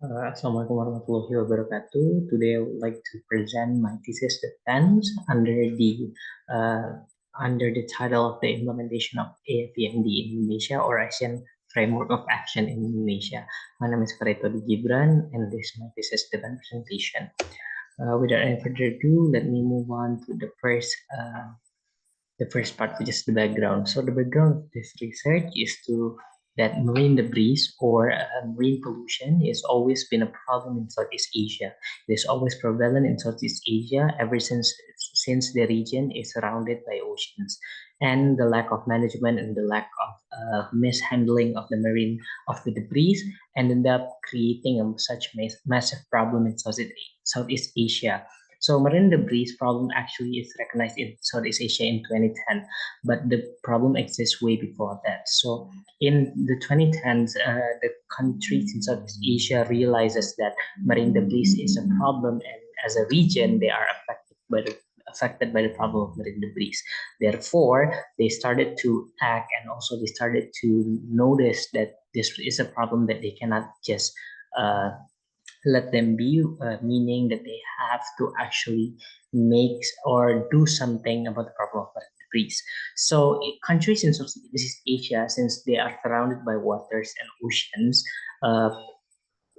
Assalamualaikum warahmatullahi wabarakatuh. Today I would like to present my thesis defense uh, under the title of the implementation of AFEMD in Indonesia or Asian Framework of Action in Indonesia. My name is Faraytodi Gibran, and this is my thesis defense presentation. Without any further ado, let me move on to the first part, which is the background. So the background of this research is that marine debris or marine pollution has always been a problem in Southeast Asia. It is always prevalent in Southeast Asia ever since the region is surrounded by oceans, and the lack of management and the lack of mishandling of the debris ended up creating such massive problem in Southeast Asia. So marine debris problem actually is recognized in Southeast Asia in 2010, but the problem exists way before that. So in the 2010s, the countries in Southeast Asia realizes that marine debris is a problem, and as a region, they are affected by the problem of marine debris. Therefore, they started to act, and also they started to notice that this is a problem that they cannot just uh, let them be, meaning that they have to actually make or do something about the problem of marine debris. So countries in Southeast Asia, since they are surrounded by waters and oceans,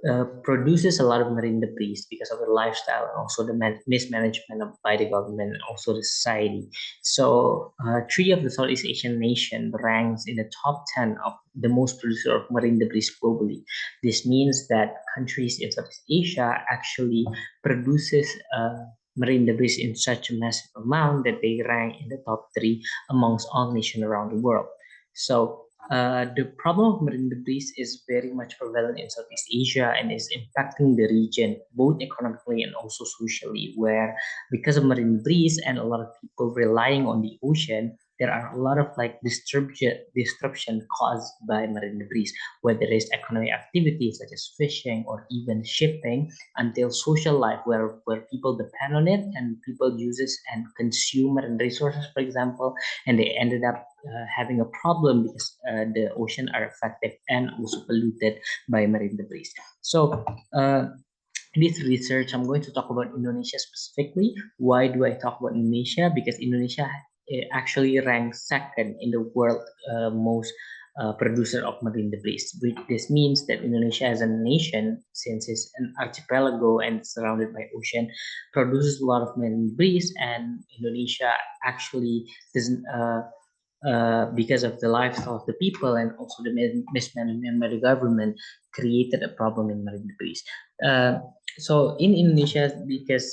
uh, produces a lot of marine debris because of the lifestyle and also the mismanagement by the government and also the society. So three of the Southeast Asian nations ranks in the top 10 of the most producer of marine debris globally. This means that countries in Southeast Asia actually produces marine debris in such a massive amount that they rank in the top three amongst all nations around the world. So the problem of marine debris is very much prevalent in Southeast Asia and is impacting the region both economically and also socially, where because of marine debris and a lot of people relying on the ocean, there are a lot of like disruption caused by marine debris, whether it's economic activities such as fishing or even shipping, until social life where people depend on it and people use it and consume marine resources, for example, and they ended up having a problem because the ocean are affected and also polluted by marine debris. So this research, I'm going to talk about Indonesia specifically. Why do I talk about Indonesia? Because Indonesia actually ranks second in the world most producer of marine debris. This means that Indonesia as a nation, since it's an archipelago and surrounded by ocean, produces a lot of marine debris, and Indonesia actually doesn't because of the lifestyle of the people and also the mismanagement by the government created a problem in marine debris. Uh, so in Indonesia, because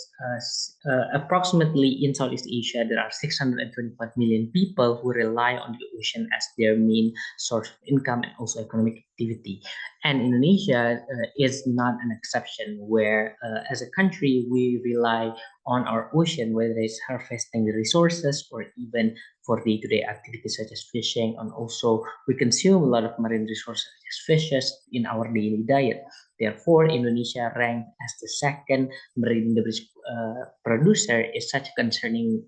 approximately in Southeast Asia, there are 625 million people who rely on the ocean as their main source of income and also economic activity. And Indonesia is not an exception, where as a country, we rely on our ocean, whether it's harvesting the resources or even for day-to-day activities such as fishing, and also we consume a lot of marine resources such as fishes in our daily diet. Therefore, Indonesia ranked as the second marine debris producer is such a concerning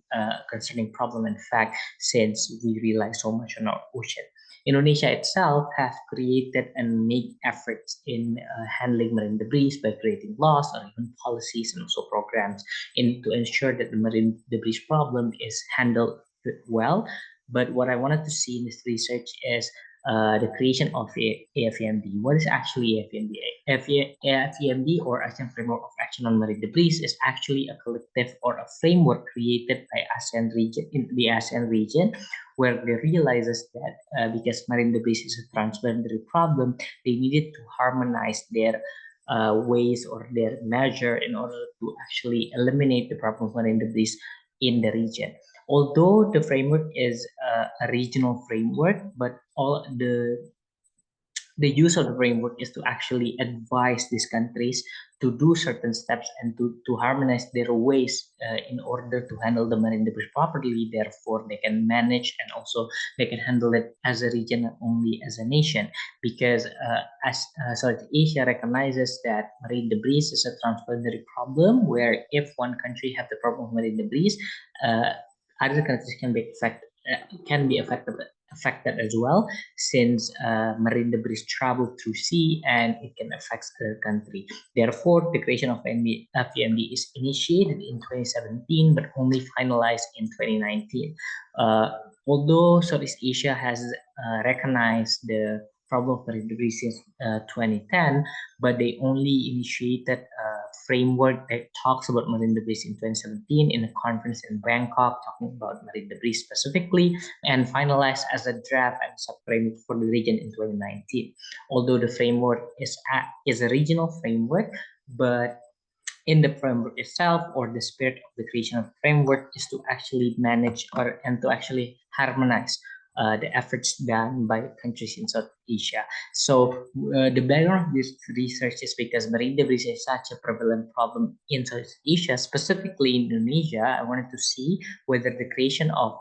problem. In fact, since we rely so much on our ocean. Indonesia itself has created and made efforts in handling marine debris by creating laws or even policies and also programs to ensure that the marine debris problem is handled well. But what I wanted to see in this research is the creation of AFEMD. What is actually AFEMD? AFEMD, or Asian Framework of Action on Marine Debris, is actually a collective or a framework created by ASEAN region in the ASEAN region, where they realizes that because marine debris is a transboundary problem, they needed to harmonize their ways or their measure in order to actually eliminate the problem of marine debris in the region. Although the framework is a regional framework, but all the use of the framework is to actually advise these countries to do certain steps and to harmonize their ways in order to handle the marine debris properly. Therefore, they can manage and also they can handle it as a region, not only as a nation. Because as South Asia recognizes that marine debris is a transboundary problem, where if one country have the problem of marine debris, other countries can be affected affected as well, since marine debris travel through sea and it can affect other country. Therefore, the creation of FEMD is initiated in 2017 but only finalized in 2019. Although Southeast Asia has recognized the problem of marine debris since 2010, but they only initiated a framework that talks about marine debris in 2017 in a conference in Bangkok, talking about marine debris specifically, and finalized as a draft and sub-framework for the region in 2019. Although the framework is a regional framework, but in the framework itself, or the spirit of the creation of the framework, is to actually manage and to actually harmonize the efforts done by countries in South Asia. So the background of this research is because marine debris is such a prevalent problem in South Asia, specifically in Indonesia. I wanted to see whether the creation of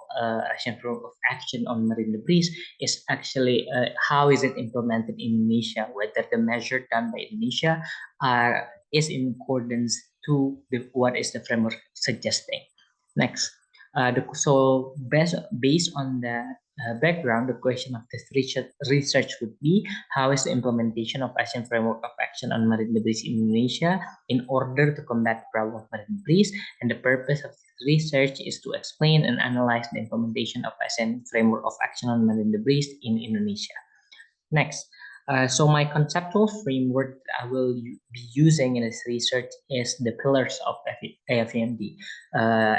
Asian Framework of Action on Marine Debris is actually how is it implemented in Indonesia, whether the measure done by Indonesia is in accordance to what is the framework suggesting. Next, so based on that background, the question of this research would be: how is the implementation of Asian Framework of Action on Marine Debris in Indonesia in order to combat the problem of marine debris? And the purpose of this research is to explain and analyze the implementation of Asian Framework of Action on Marine Debris in Indonesia. Next, so my conceptual framework I will be using in this research is the pillars of AFMD.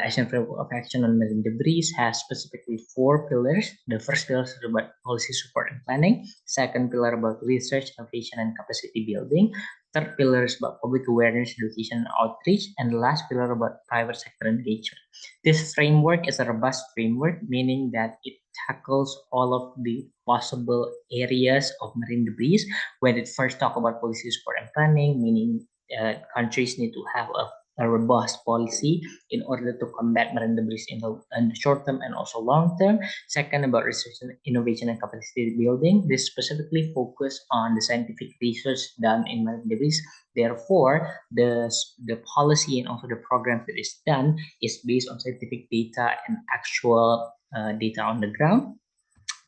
Asian Framework of Action on Marine Debris has specifically 4 pillars. The first pillar is about policy support and planning. Second pillar about research, innovation, and capacity building. Third pillar is about public awareness, education, and outreach. And the last pillar about private sector engagement. This framework is a robust framework, meaning that it tackles all of the possible areas of marine debris. When it first talk about policy support and planning, meaning countries need to have a robust policy in order to combat marine debris in the short term and also long term. Second, about research and innovation and capacity building. This specifically focus on the scientific research done in marine debris. Therefore, the policy and also the program that is done is based on scientific data and actual data on the ground.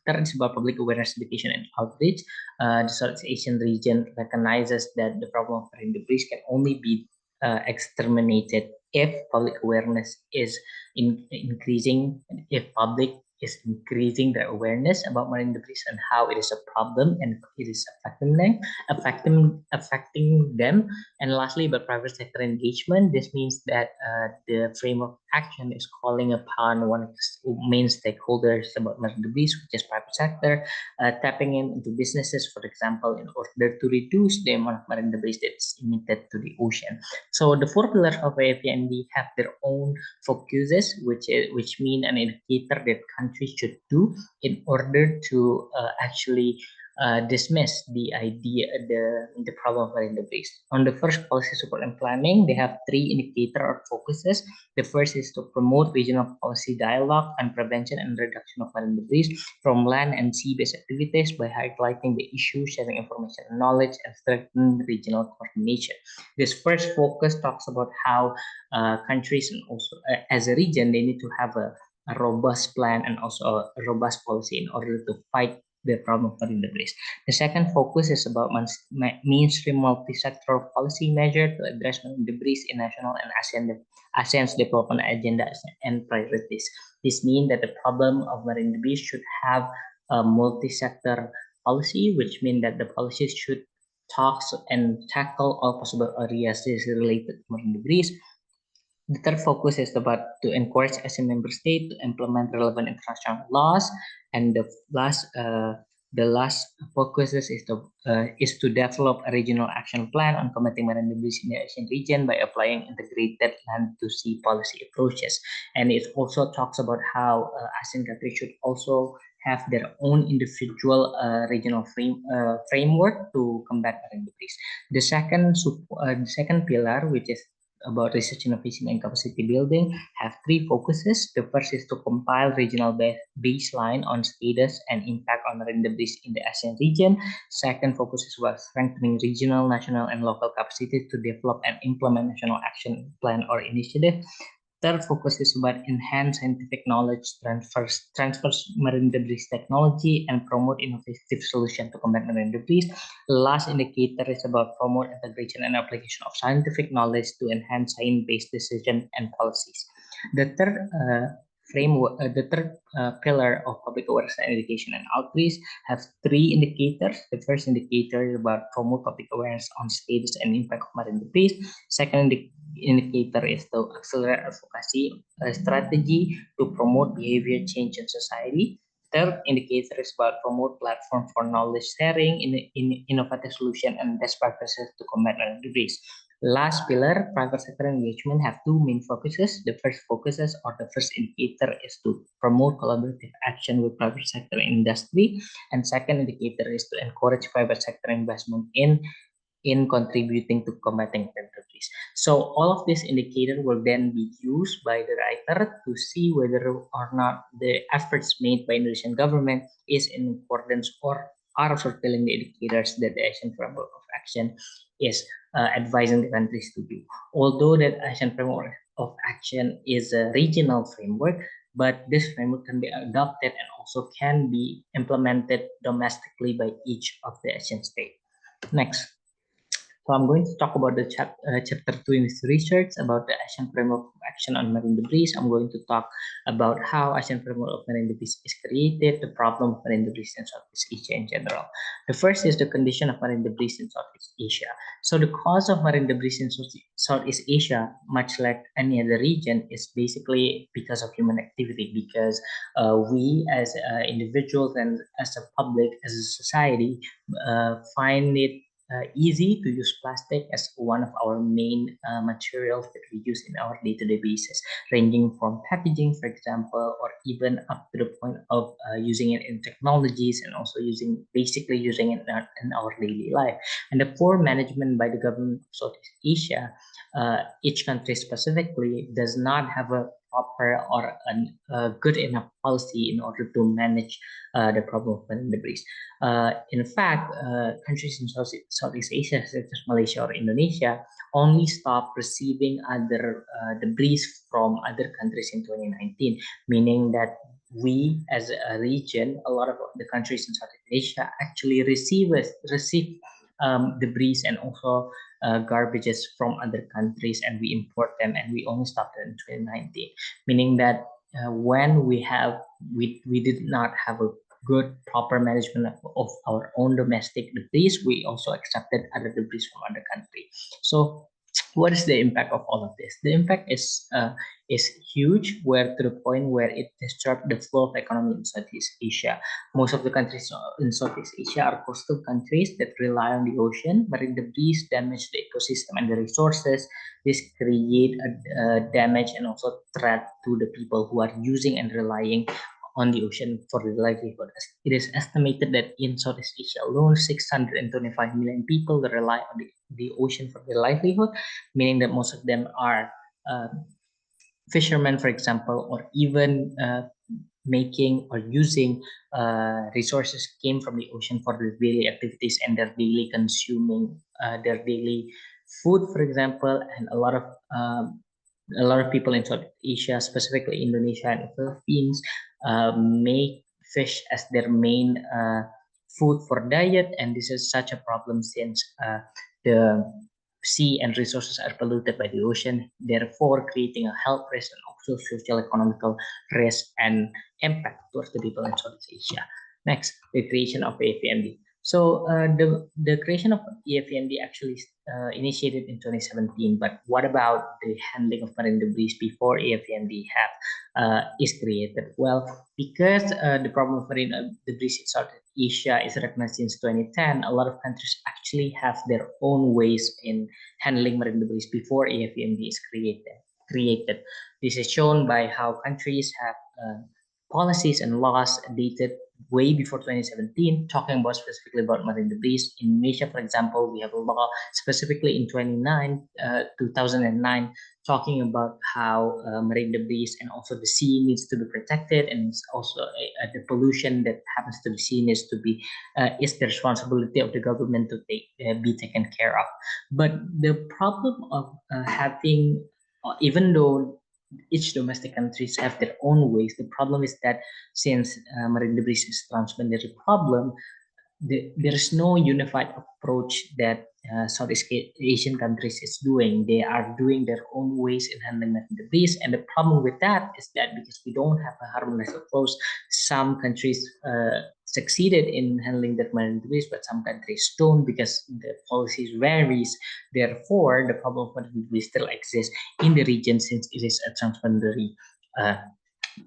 Third is about public awareness, education, and outreach. The Southeast Asian region recognizes that the problem of marine debris can only be exterminated if public awareness is increasing, if public is increasing their awareness about marine debris and how it is a problem and it is affecting them. And lastly, about private sector engagement, this means that the framework of action is calling upon one of the main stakeholders about marine debris, which is private sector, tapping into businesses, for example, in order to reduce the amount of marine debris that's emitted to the ocean. So the 4 pillars of AFND have their own focuses, which mean an indicator that countries should do in order to actually dismiss the problem of marine debris. On the first, policy support and planning, they have 3 indicator or focuses. The first is to promote regional policy dialogue on prevention and reduction of marine debris from land and sea-based activities by highlighting the issue, sharing information and knowledge, and strengthening regional coordination. This first focus talks about how countries and also as a region, they need to have a robust plan and also a robust policy in order to fight the problem of marine debris. The second focus is about mainstream multi-sectoral policy measure to address marine debris in national and ASEAN's development agenda and priorities. This means that the problem of marine debris should have a multi-sector policy, which means that the policies should talk and tackle all possible areas related to marine debris. The third focus is about to encourage as a member state to implement relevant international laws, and the last focuses is to develop a regional action plan on combating marine debris in the Asian region by applying integrated land to sea policy approaches. And it also talks about how ASEAN countries should also have their own individual regional framework to combat marine debris. The second pillar, which is about research, innovation, and capacity building, have 3 focuses. The first is to compile regional baseline on status and impact on marine debris in the ASEAN region. Second focus is about strengthening regional, national, and local capacity to develop and implement national action plan or initiative. third focus is about enhance scientific knowledge, transfer marine debris technology, and promote innovative solutions to combat marine debris. Last indicator is about promote integration and application of scientific knowledge to enhance science-based decision and policies. The third pillar of public awareness and education and outreach have three indicators. The first indicator is about promote public awareness on status and impact of marine debris. Second indicator is to accelerate advocacy strategy to promote behavior change in society. Third indicator is about promote platform for knowledge sharing in innovative solution and best practices to combat marine debris. Last pillar, private sector engagement, have two main focuses. The first focuses or the first indicator is to promote collaborative action with private sector industry. And second indicator is to encourage private sector investment in contributing to combating debris. So all of this indicator will then be used by the writer to see whether or not the efforts made by Indonesian government is in accordance or are fulfilling the indicators that the Asian Framework of Action is advising the countries to do. Although that Asian Framework of Action is a regional framework, but this framework can be adopted and also can be implemented domestically by each of the Asian states. Next. So I'm going to talk about the chapter 2 in this research about the Asian Framework of Action on Marine Debris. I'm going to talk about how Asian Framework of Marine Debris is created, the problem of marine debris in Southeast Asia in general. The first is the condition of marine debris in Southeast Asia. So the cause of marine debris in Southeast Asia, much like any other region, is basically because of human activity, because we as individuals and as a public, as a society, find it easy to use plastic as one of our main materials that we use in our day-to-day basis, ranging from packaging, for example, or even up to the point of using it in technologies and also basically using it in our daily life. And the poor management by the government of Southeast Asia, each country specifically does not have a proper or a good enough policy in order to manage the problem of marine debris. In fact, countries in Southeast Asia, such as Malaysia or Indonesia, only stopped receiving other debris from other countries in 2019, meaning that we as a region, a lot of the countries in Southeast Asia actually receive debris and also garbages from other countries, and we import them, and we only stopped it in 2019, meaning that when we did not have a good proper management of our own domestic debris, we also accepted other debris from other countries. So what is the impact of all of this? The impact is huge, where to the point where it disrupts the flow of economy in Southeast Asia. Most of the countries in Southeast Asia are coastal countries that rely on the ocean, but if debris damage the ecosystem and the resources, this create a damage and also threat to the people who are using and relying on the ocean for their livelihood. It is estimated that in Southeast Asia alone, 625 million people rely on the ocean for their livelihood, meaning that most of them are fishermen, for example, or even making or using resources came from the ocean for their daily activities and their daily consuming, their daily food, for example. And a lot of people in South Asia, specifically Indonesia and the Philippines, make fish as their main food for diet, and this is such a problem since the sea and resources are polluted by the ocean, therefore creating a health risk and also social economical risk and impact towards the people in Southeast Asia. Next, the creation of AFMD. So the creation of EFMD actually initiated in 2017, but what about the handling of marine debris before EFMD is created? Well, because the problem of marine debris in South Asia is recognized since 2010, a lot of countries actually have their own ways in handling marine debris before EFMD is created. This is shown by how countries have policies and laws dated way before 2017, talking about specifically about marine debris. In Indonesia, for example, we have a law specifically in 2009, talking about how marine debris and also the sea needs to be protected, and it's also the pollution that happens to the sea needs to be is the responsibility of the government to be taken care of. But the problem of having, even though each domestic countries have their own ways. The problem is that since marine debris is a transboundary problem, there is no unified approach that Southeast Asian countries is doing. They are doing their own ways in handling marine debris, and the problem with that is that because we don't have a harmonized approach, some countries succeeded in handling that marine debris, but some countries don't because the policies varies. Therefore, the problem of marine debris still exists in the region since it is a transboundary uh,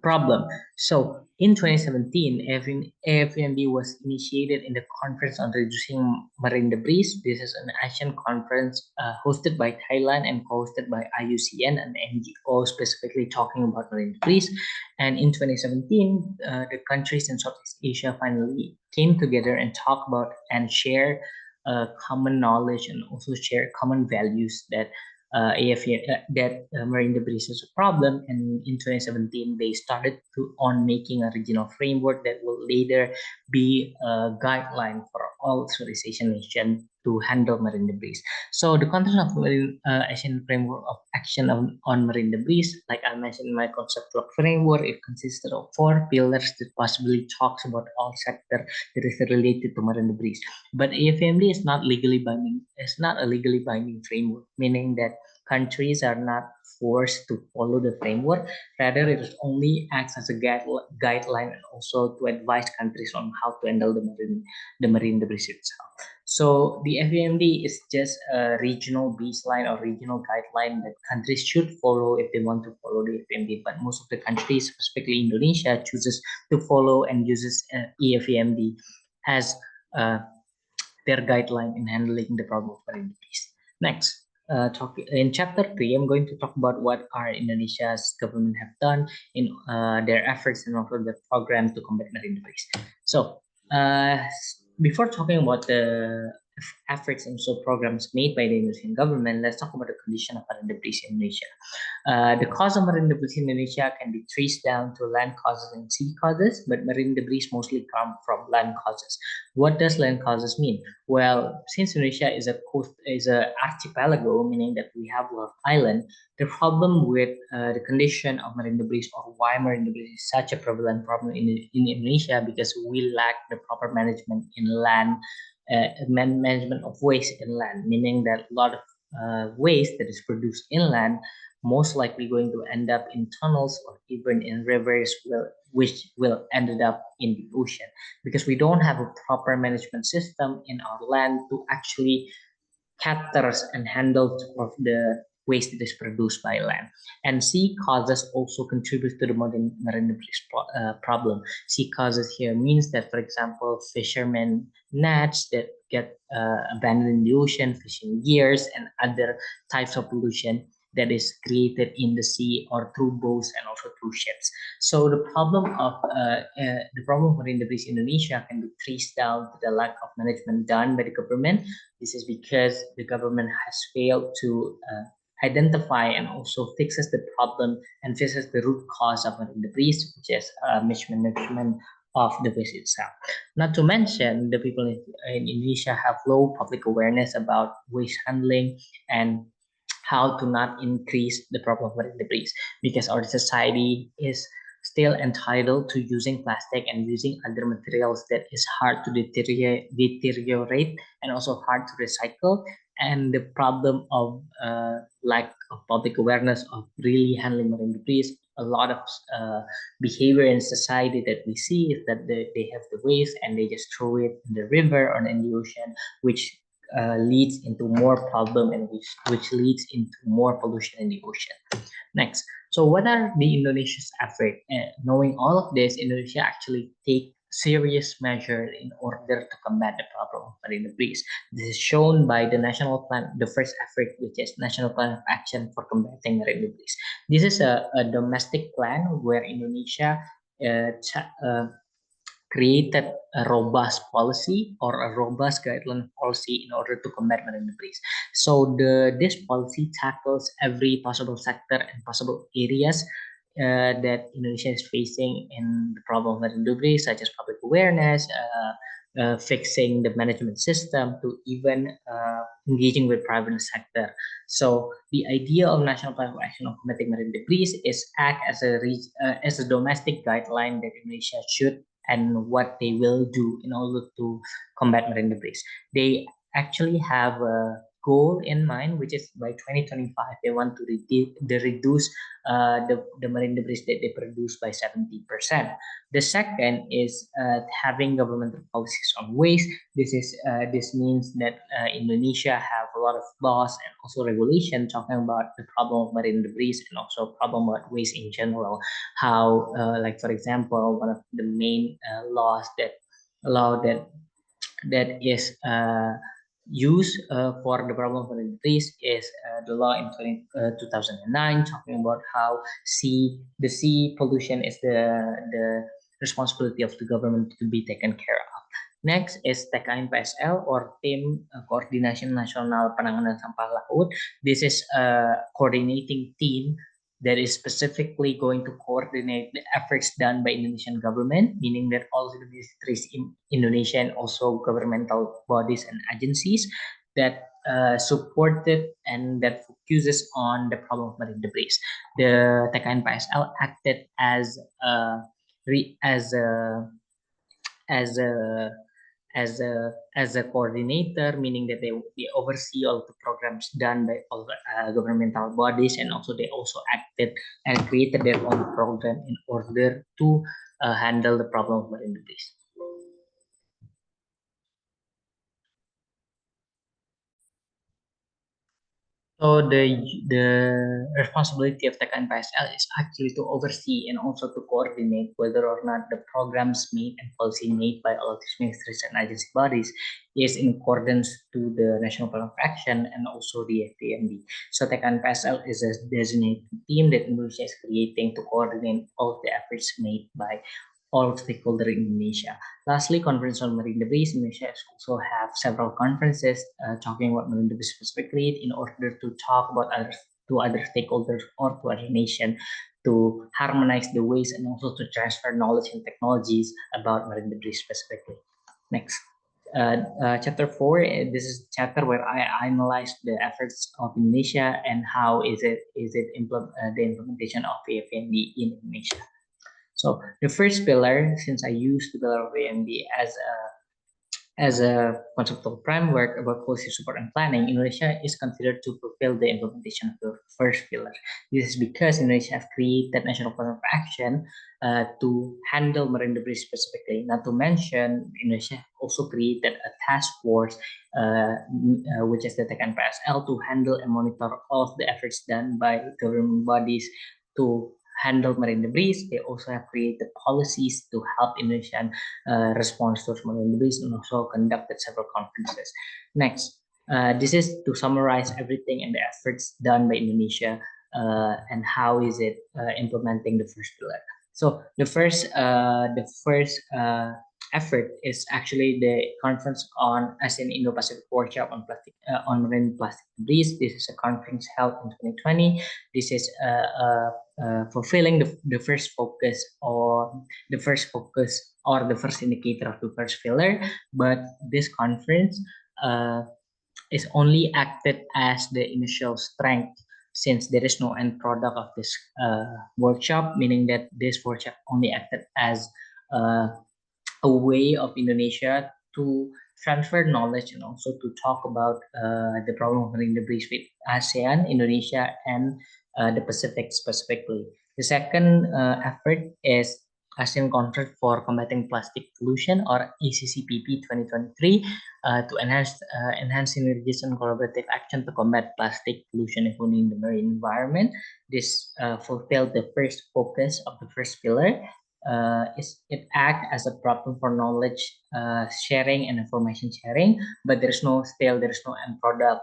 problem. So in 2017, AFMD was initiated in the Conference on Reducing Marine Debris. This is an Asian conference hosted by Thailand and hosted by IUCN, an NGO specifically talking about marine debris. And in 2017, the countries in Southeast Asia finally came together and talked about and share common knowledge and also share common values that marine debris is a problem. And in 2017, they started on making a regional framework that will later be a guideline for all Southeast Asian nations to handle marine debris. So the content of marine Asian framework of action on marine debris, like I mentioned in my conceptual framework, it consisted of 4 pillars that possibly talks about all sector that is related to marine debris. But AFMD is not legally binding. It's not a legally binding framework, meaning that countries are not forced to follow the framework. Rather, it only acts as a guideline and also to advise countries on how to handle the marine debris itself. So the FAMD is just a regional baseline or regional guideline that countries should follow if they want to follow the FAMD. But most of the countries, specifically Indonesia, chooses to follow and uses EFAMD as their guideline in handling the problem of marine debris. Next, in chapter 3, I'm going to talk about what our Indonesia's government have done in their efforts and also their program to combat marine debris. So, before talking about the efforts and so programs made by the Indonesian government, let's talk about the condition of marine debris in Indonesia. The cause of marine debris in Indonesia can be traced down to land causes and sea causes, but marine debris mostly come from land causes. What does land causes mean? Well, since Indonesia is a archipelago, meaning that we have a lot of island, the problem with the condition of marine debris or why marine debris is such a prevalent problem in Indonesia because we lack the proper management in land, management of waste in land, meaning that a lot of waste that is produced inland most likely going to end up in tunnels or even in rivers which will end up in the ocean because we don't have a proper management system in our land to actually captures and handles of the waste that is produced by land. And sea causes also contribute to the marine debris problem. Sea causes here means that, for example, fishermen nets that get abandoned in the ocean, fishing gears, and other types of pollution that is created in the sea or through boats and also through ships. So the problem of marine debris in Indonesia can be traced down to the lack of management done by the government. This is because the government has failed to identify and also fixes the problem and fixes the root cause of marine debris, which is mismanagement of the waste itself. Not to mention, the people in Indonesia have low public awareness about waste handling and how to not increase the problem of marine debris because our society is still entitled to using plastic and using other materials that is hard to deteriorate and also hard to recycle. And the problem of lack of public awareness of really handling marine debris, a lot of behavior in society that we see is that they have the waste and they just throw it in the river or in the ocean, which leads into more problem and which leads into more pollution in the ocean. Next, so what are the Indonesia's effort? Knowing all of this, Indonesia actually take serious measures in order to combat the problem of marine debris. This is shown by the national plan, the first effort, which is National Plan of Action for Combating Marine Debris. This is a domestic plan where Indonesia created a robust policy or a robust guideline policy in order to combat marine debris. So this policy tackles every possible sector and possible areas that Indonesia is facing in the problem of marine debris, such as public awareness, fixing the management system to even engaging with private sector. So the idea of national plan of action on combating marine debris is act as a domestic guideline that Indonesia should and what they will do in order to combat marine debris. They actually have a goal in mind, which is by 2025 they want to reduce the marine debris that they produce by 70%. The second is having governmental policies on waste. This means that Indonesia have a lot of laws and also regulation talking about the problem of marine debris and also problem about waste in general. How, like for example, one of the main laws that allow that is used for the problem of increase is the law in 2009 talking about how the sea pollution is the responsibility of the government to be taken care of. Next is TKN PSL or Tim Coordination Nasional Penanganan Sampah Laut. This is a coordinating team that is specifically going to coordinate the efforts done by Indonesian government, meaning that all the ministries in Indonesia and also governmental bodies and agencies that supported and that focuses on the problem of marine debris. The TKN PSL acted as a as a as a as a coordinator, meaning that they oversee all the programs done by all the governmental bodies, and also they also acted and created their own program in order to handle the problem of marine debris. So the responsibility of Tech and PSL is actually to oversee and also to coordinate whether or not the programs made and policy made by all of these ministries and agency bodies is in accordance to the National Plan of Action and also the FPMD. So Tech and PSL is a designated team that Indonesia is creating to coordinate all of the efforts made by all stakeholders in Indonesia. Lastly, conference on marine debris. Indonesia also have several conferences talking about marine debris specifically in order to talk about other stakeholders or to other nation to harmonize the ways and also to transfer knowledge and technologies about marine debris specifically. Next. Chapter 4, this is chapter where I analyze the efforts of Indonesia and how the implementation of AFND in Indonesia. So the first pillar, since I used the pillar of AMD as a conceptual framework about policy support and planning, Indonesia is considered to fulfill the implementation of the first pillar. This is because Indonesia has created national plan of action to handle marine debris specifically. Not to mention, Indonesia also created a task force, which is the TKNPSL, to handle and monitor all of the efforts done by government bodies to handle marine debris. They also have created policies to help Indonesian response to marine debris and also conducted several conferences. Next, this is to summarize everything and the efforts done by Indonesia and how is it implementing the first pillar. So the first effort is actually the conference on ASEAN Indo-Pacific Workshop on marine plastic debris. This is a conference held in 2020. This is fulfilling the first focus or the first indicator of the first pillar. But this conference is only acted as the initial strength since there is no end product of this workshop, meaning that this workshop only acted as a way of Indonesia to transfer knowledge and also to talk about the problem of marine debris with ASEAN, Indonesia, and the Pacific specifically. The second effort is ASEAN Conference for Combating Plastic Pollution, or ACCPP 2023, to enhance synergies and collaborative action to combat plastic pollution, including the marine environment. This fulfilled the first focus of the first pillar. It acts as a platform for knowledge sharing and information sharing, but there's no end product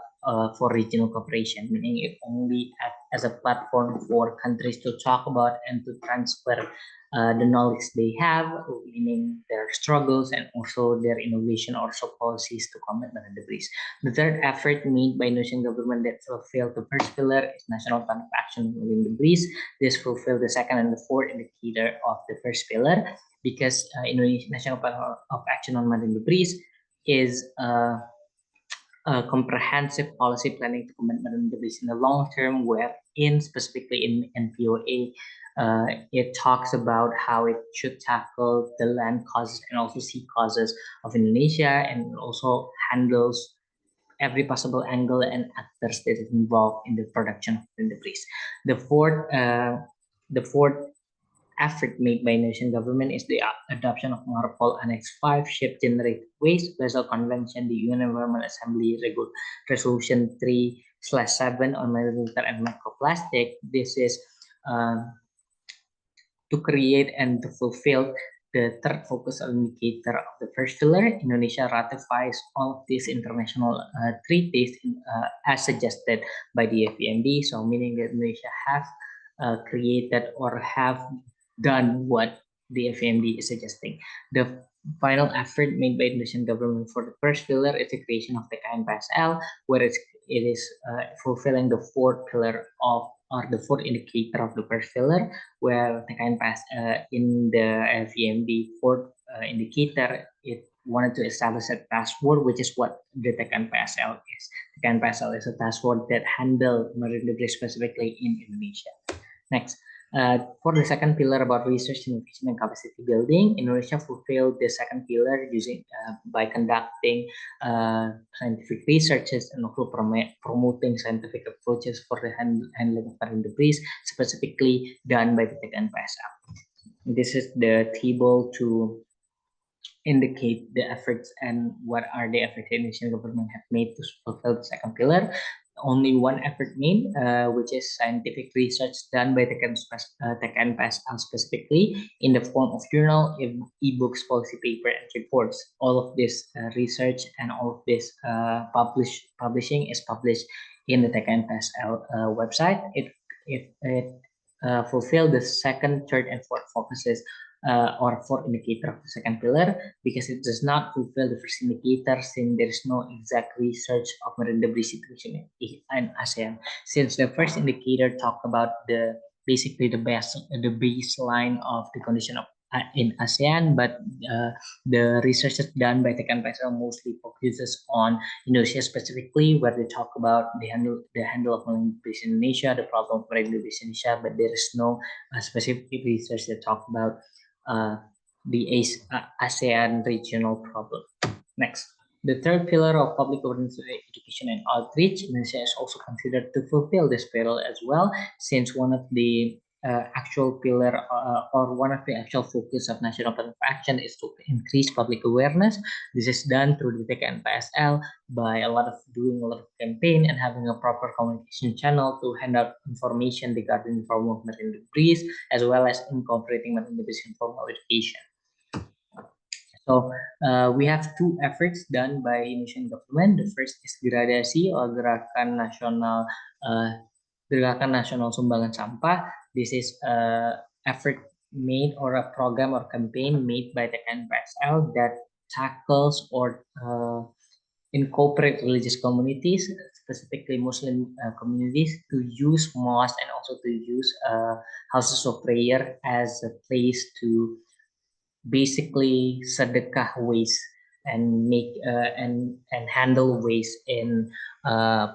for regional cooperation, meaning it only acts as a platform for countries to talk about and to transfer the knowledge they have, meaning their struggles and also their innovation or also policies to combat marine debris. The third effort made by Indonesian government that fulfilled the first pillar is national plan of action on marine debris. This fulfilled the second and the fourth indicator of the first pillar because Indonesian national plan of action on marine debris is comprehensive policy planning to combat marine debris in the long term, wherein specifically in NPOA, it talks about how it should tackle the land causes and also sea causes of Indonesia, and also handles every possible angle and actors that is involved in the production of marine debris. The fourth effort made by Indonesian government is the adoption of MARPOL Annex 5 Ship Generated Waste Vessel Convention, the UN Environment Assembly Resolution 3/7 on marine and microplastic. This is to create and to fulfill the third focus indicator of the first pillar. Indonesia ratifies all of these international treaties as suggested by the FEMD, so meaning that Indonesia have created or have done what the FEMD is suggesting. The final effort made by the Indonesian government for the first pillar is the creation of the KNPSL, where it is fulfilling the fourth pillar of or the fourth indicator of the first pillar, where the KNPS in the FEMD fourth indicator, it wanted to establish a task force, which is what the KNPSL is. The KNPSL is a task force that handle marine debris specifically in Indonesia. Next, for the second pillar about research, innovation, and capacity building, Indonesia fulfilled the second pillar by conducting scientific researches and also promoting scientific approaches for the handling of marine debris, specifically done by the KNPSL. This is the table to indicate the efforts and what are the efforts the Indonesian government have made to fulfill the second pillar. Only one effort made, which is scientific research done by the KNPSL specifically in the form of journal, e-books, policy paper, and reports. All of this research and all of this publishing is published in the KNPSL website. It fulfilled the second, third, and fourth focuses or fourth indicator of the second pillar, because it does not fulfill the first indicator since there is no exact research of marine debris situation in ASEAN. Since the first indicator talked about basically the baseline of the condition of in ASEAN, but the research done by the KNPSL mostly focuses on Indonesia specifically, where they talk about the handle of marine debris in Indonesia, the problem of marine debris in Indonesia, but there is no specific research that talk about the ASEAN regional problem. Next, the third pillar of public governance, education and outreach, Indonesia is also considered to fulfill this pillar as well, since one of the actual pillar or one of the actual focus of national plan of action is to increase public awareness. This is done through the KNPSL by doing a lot of campaign and having a proper communication channel to hand out information regarding the problem of marine debris, as well as incorporating marine debris in formal education. So we have two efforts done by Indonesian government. The first is Gradasi or Gerakan Nasional Sumbangan Sampah. This is effort made or a program or campaign made by the KNPSL that tackles or incorporate religious communities, specifically Muslim communities, to use mosques and also to use houses of prayer as a place to basically sedekah waste and make and handle waste in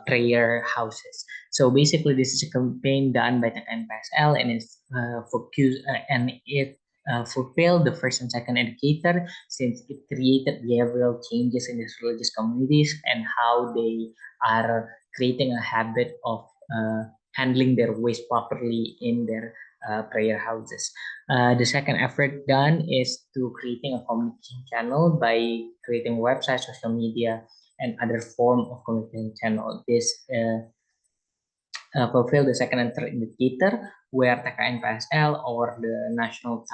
prayer houses. So basically, this is a campaign done by the KNPSL, and it's focused and it fulfilled the first and second indicator, since it created behavioral changes in these religious communities and how they are creating a habit of handling their waste properly in their prayer houses. The second effort done is to creating a communication channel by creating websites, social media, and other form of communication channel. This fulfill the second and third indicator, where the KNPSL or the National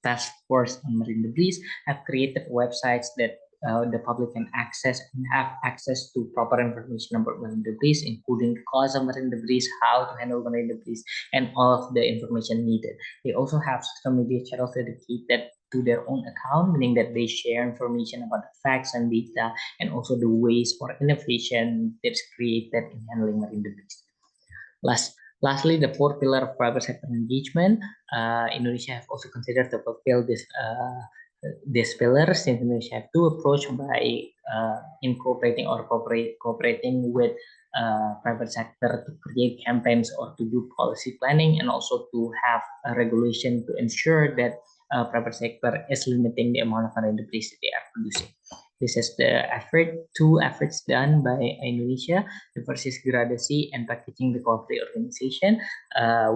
Task Force on Marine Debris have created websites that the public can access and have access to proper information about marine debris, including the cause of marine debris, how to handle marine debris, and all of the information needed. They also have social media channels dedicated to their own account, meaning that they share information about the facts and data, and also the ways or innovation that's created in handling marine debris. Lastly, the fourth pillar of private sector engagement, Indonesia have also considered to fulfill this pillar, since Indonesia have two approach by incorporating or cooperating with private sector to create campaigns or to do policy planning, and also to have a regulation to ensure that private sector is limiting the amount of marine debris that they are producing. This is two efforts done by Indonesia. The first is gradasi and packaging the cooperative organization,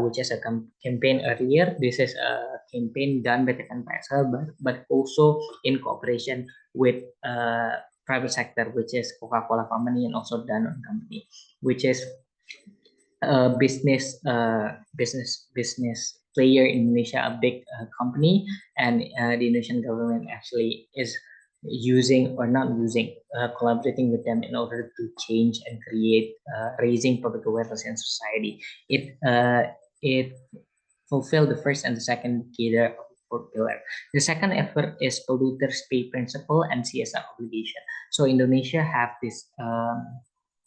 which is a campaign earlier. This is a campaign done by the PSL, but also in cooperation with private sector, which is Coca-Cola company and also Danone company, which is business player in Indonesia, a big company, and the Indonesian government actually is using or not using collaborating with them in order to change and create raising public awareness in society. It fulfill the first and the second indicator of the fourth pillar. The second effort is polluters pay principle and CSR obligation. So Indonesia have this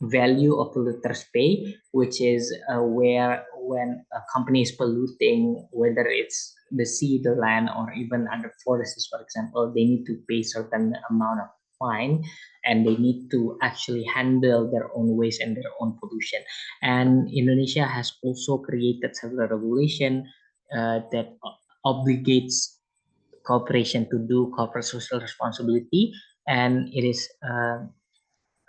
value of polluters pay, which is where when a company is polluting, whether it's the sea, the land, or even under forests, for example, they need to pay certain amount of fine, and they need to actually handle their own waste and their own pollution. And Indonesia has also created several regulation that obligates corporation to do corporate social responsibility, and it is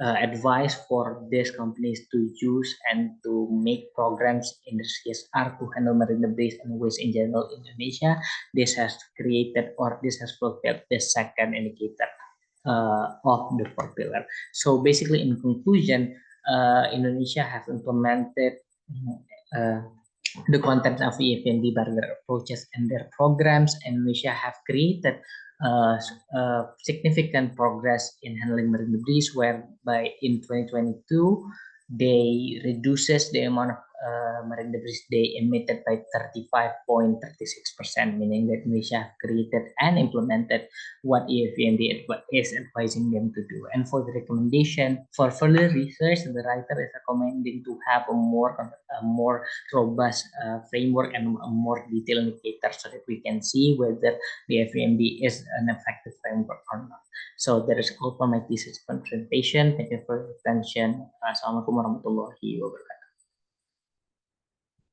advice for these companies to use and to make programs in the CSR to handle marine debris and waste in general in Indonesia. This has created or this has fulfilled the second indicator of the fourth pillar. So basically, in conclusion, Indonesia have implemented uh, the content of EFND by their approaches and their programs. Indonesia have created significant progress in handling marine debris, whereby in 2022 they reduces the amount of marine debris they emitted by 35.36%, meaning that Indonesia have created and implemented what EFND is advising them to do. And for the recommendation for further research, the writer is recommending to have a more robust framework and a more detailed indicator so that we can see whether the FEMD is an effective framework or not. So that is all for my thesis presentation. Thank you for your attention. Assalamualaikum warahmatullahi wabarakatuh.